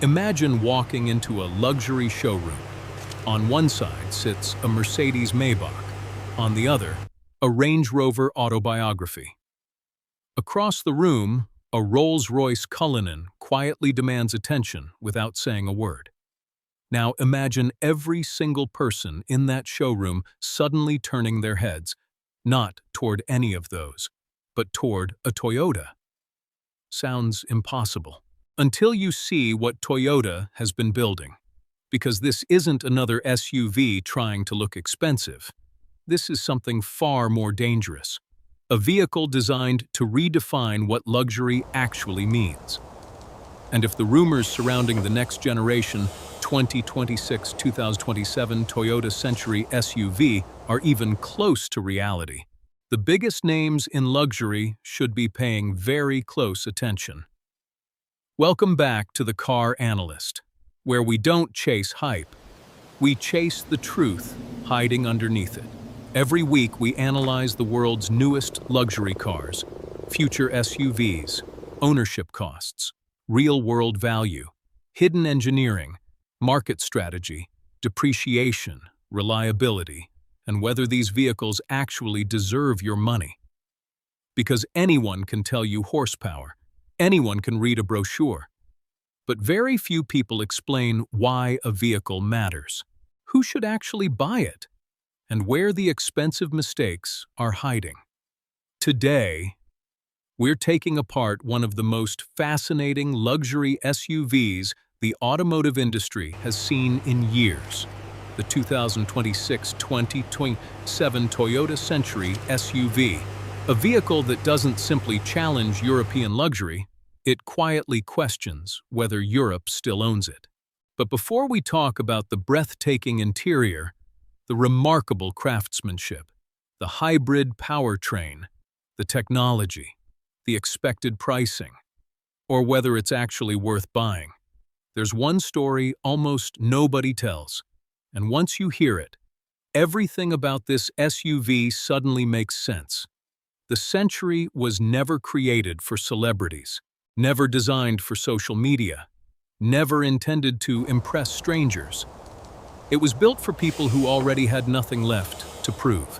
Imagine walking into a luxury showroom. On one side sits a Mercedes Maybach, on the other, a Range Rover autobiography. Across the room, a Rolls-Royce Cullinan quietly demands attention without saying a word. Now imagine every single person in that showroom suddenly turning their heads, not toward any of those, but toward a Toyota. Sounds impossible. Until you see what Toyota has been building. Because this isn't another SUV trying to look expensive. This is something far more dangerous. A vehicle designed to redefine what luxury actually means. And if the rumors surrounding the next generation 2026-2027 Toyota Century SUV are even close to reality, the biggest names in luxury should be paying very close attention. Welcome back to The Car Analyst, where we don't chase hype. We chase the truth hiding underneath it. Every week we analyze the world's newest luxury cars, future SUVs, ownership costs, real-world value, hidden engineering, market strategy, depreciation, reliability, and whether these vehicles actually deserve your money. Because anyone can tell you horsepower, anyone can read a brochure. But very few people explain why a vehicle matters, who should actually buy it, and where the expensive mistakes are hiding. Today, we're taking apart one of the most fascinating luxury SUVs the automotive industry has seen in years, the 2026-2027 Toyota Century SUV, a vehicle that doesn't simply challenge European luxury, it quietly questions whether Europe still owns it. But before we talk about the breathtaking interior, the remarkable craftsmanship, the hybrid powertrain, the technology, the expected pricing, or whether it's actually worth buying, there's one story almost nobody tells. And once you hear it, everything about this SUV suddenly makes sense. The Century was never created for celebrities, never designed for social media, never intended to impress strangers. It was built for people who already had nothing left to prove.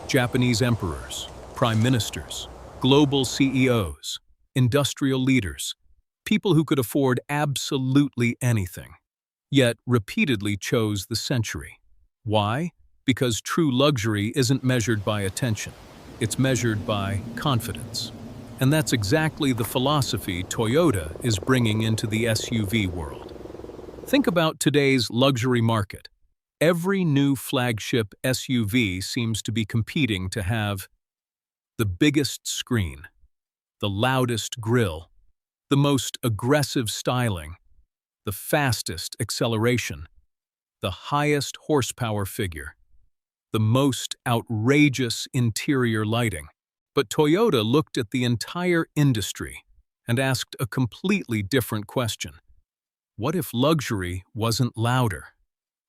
Japanese emperors, prime ministers, global CEOs, industrial leaders, people who could afford absolutely anything, yet repeatedly chose the Century. Why? Because true luxury isn't measured by attention. It's measured by confidence. And that's exactly the philosophy Toyota is bringing into the SUV world. Think about today's luxury market. Every new flagship SUV seems to be competing to have the biggest screen, the loudest grille, the most aggressive styling, the fastest acceleration, the highest horsepower figure, the most outrageous interior lighting. But Toyota looked at the entire industry and asked a completely different question. What if luxury wasn't louder,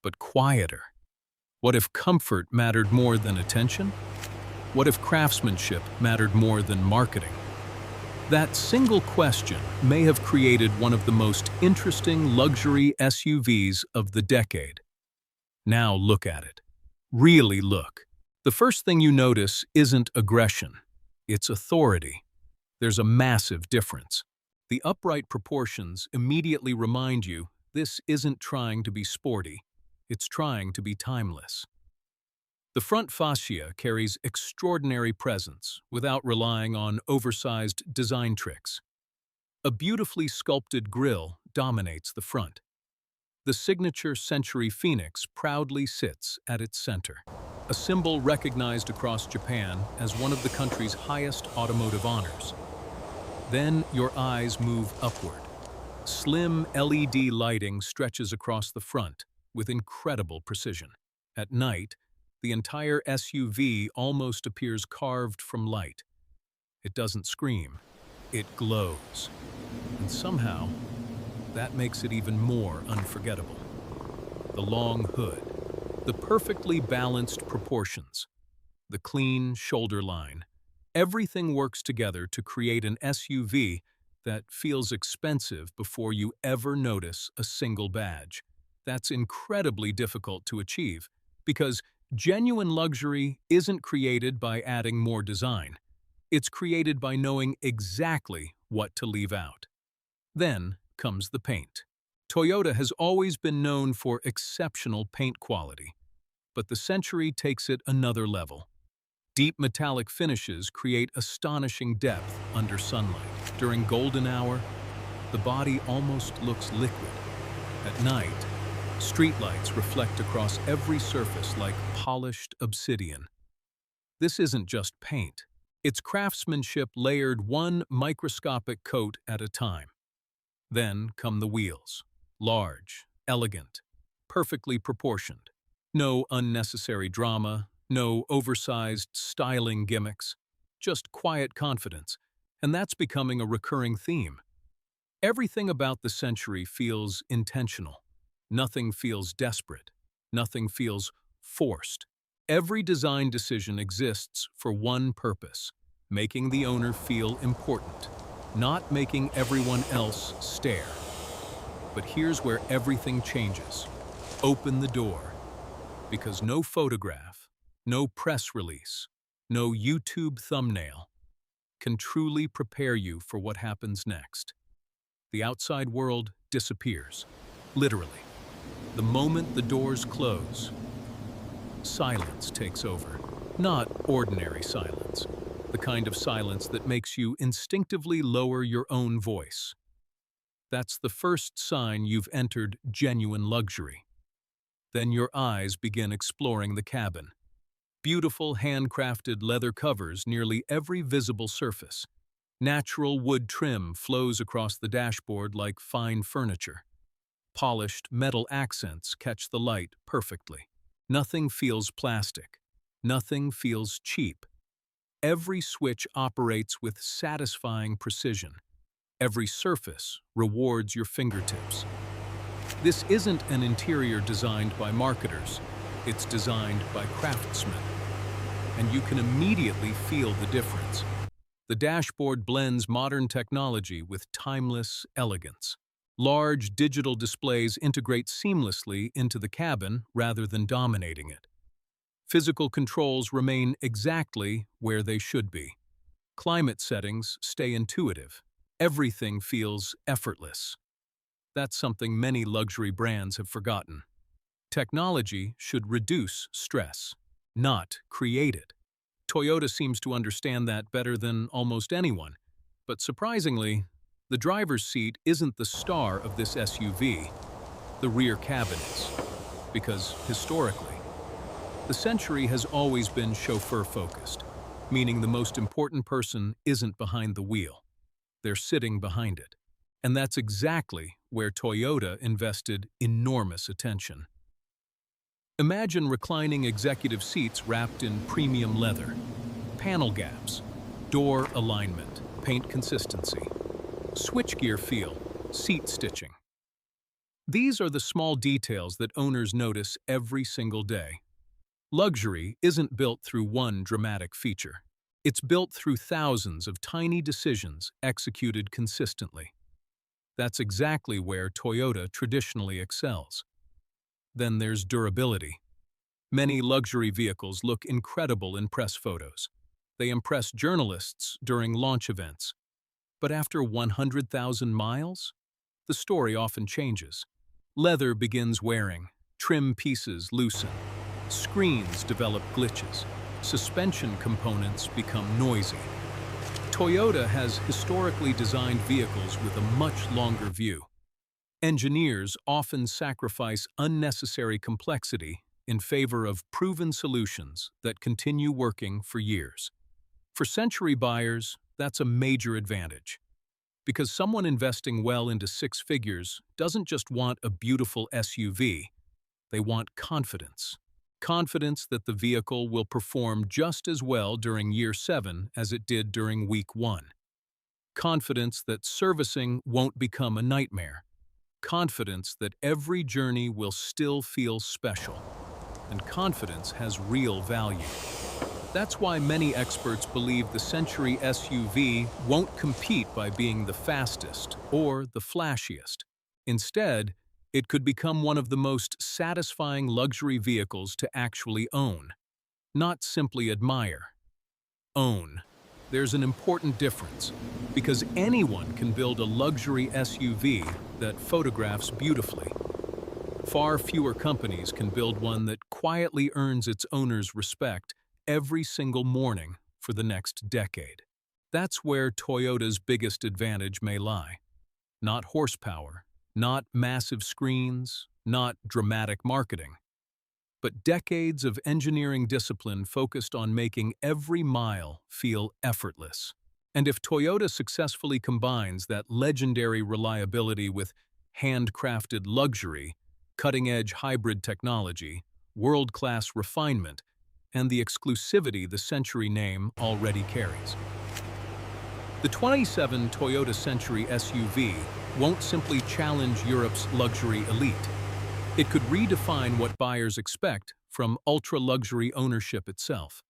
but quieter? What if comfort mattered more than attention? What if craftsmanship mattered more than marketing? That single question may have created one of the most interesting luxury SUVs of the decade. Now look at it. Really look. The first thing you notice isn't aggression. It's authority. There's a massive difference. The upright proportions immediately remind you this isn't trying to be sporty, it's trying to be timeless. The front fascia carries extraordinary presence without relying on oversized design tricks. A beautifully sculpted grille dominates the front. The signature Century Phoenix proudly sits at its center, a symbol recognized across Japan as one of the country's highest automotive honors. Then your eyes move upward. Slim LED lighting stretches across the front with incredible precision. At night, the entire SUV almost appears carved from light. It doesn't scream, it glows. And somehow, that makes it even more unforgettable. The long hood, the perfectly balanced proportions, the clean shoulder line, everything works together to create an SUV that feels expensive before you ever notice a single badge. That's incredibly difficult to achieve because genuine luxury isn't created by adding more design. It's created by knowing exactly what to leave out. Then comes the paint. Toyota has always been known for exceptional paint quality, but the Century takes it another level. Deep metallic finishes create astonishing depth under sunlight. During golden hour, the body almost looks liquid. At night, streetlights reflect across every surface like polished obsidian. This isn't just paint. It's craftsmanship layered one microscopic coat at a time. Then come the wheels. Large, elegant, perfectly proportioned. No unnecessary drama, no oversized styling gimmicks, just quiet confidence, and that's becoming a recurring theme. Everything about the Century feels intentional. Nothing feels desperate. Nothing feels forced. Every design decision exists for one purpose: making the owner feel important, not making everyone else stare. But here's where everything changes. Open the door. Because no photograph, no press release, no YouTube thumbnail can truly prepare you for what happens next. The outside world disappears, literally. The moment the doors close, silence takes over. Not ordinary silence, the kind of silence that makes you instinctively lower your own voice. That's the first sign you've entered genuine luxury. Then your eyes begin exploring the cabin. Beautiful handcrafted leather covers nearly every visible surface. Natural wood trim flows across the dashboard like fine furniture. Polished metal accents catch the light perfectly. Nothing feels plastic. Nothing feels cheap. Every switch operates with satisfying precision. Every surface rewards your fingertips. This isn't an interior designed by marketers. It's designed by craftsmen. And you can immediately feel the difference. The dashboard blends modern technology with timeless elegance. Large digital displays integrate seamlessly into the cabin rather than dominating it. Physical controls remain exactly where they should be. Climate settings stay intuitive. Everything feels effortless. That's something many luxury brands have forgotten. Technology should reduce stress, not create it. Toyota seems to understand that better than almost anyone. But surprisingly, the driver's seat isn't the star of this SUV. The rear cabin is. Because historically, the Century has always been chauffeur-focused, meaning the most important person isn't behind the wheel. They're sitting behind it. And that's exactly where Toyota invested enormous attention. Imagine reclining executive seats wrapped in premium leather, panel gaps, door alignment, paint consistency, switchgear feel, seat stitching. These are the small details that owners notice every single day. Luxury isn't built through one dramatic feature. It's built through thousands of tiny decisions executed consistently. That's exactly where Toyota traditionally excels. Then there's durability. Many luxury vehicles look incredible in press photos. They impress journalists during launch events. But after 100,000 miles, the story often changes. Leather begins wearing, trim pieces loosen, screens develop glitches, suspension components become noisy. Toyota has historically designed vehicles with a much longer view. Engineers often sacrifice unnecessary complexity in favor of proven solutions that continue working for years. For Century buyers, that's a major advantage. Because someone investing well into six figures doesn't just want a beautiful SUV, they want confidence. Confidence that the vehicle will perform just as well during year 7 as it did during week 1. Confidence that servicing won't become a nightmare. Confidence that every journey will still feel special. And confidence has real value. That's why many experts believe the Century SUV won't compete by being the fastest or the flashiest. Instead, it could become one of the most satisfying luxury vehicles to actually own, not simply admire. Own. There's an important difference, because anyone can build a luxury SUV that photographs beautifully. Far fewer companies can build one that quietly earns its owner's respect every single morning for the next decade. That's where Toyota's biggest advantage may lie. Not horsepower, not massive screens, not dramatic marketing, but decades of engineering discipline focused on making every mile feel effortless. And if Toyota successfully combines that legendary reliability with handcrafted luxury, cutting-edge hybrid technology, world-class refinement, and the exclusivity the Century name already carries, the 27 Toyota Century SUV won't simply challenge Europe's luxury elite. It could redefine what buyers expect from ultra-luxury ownership itself.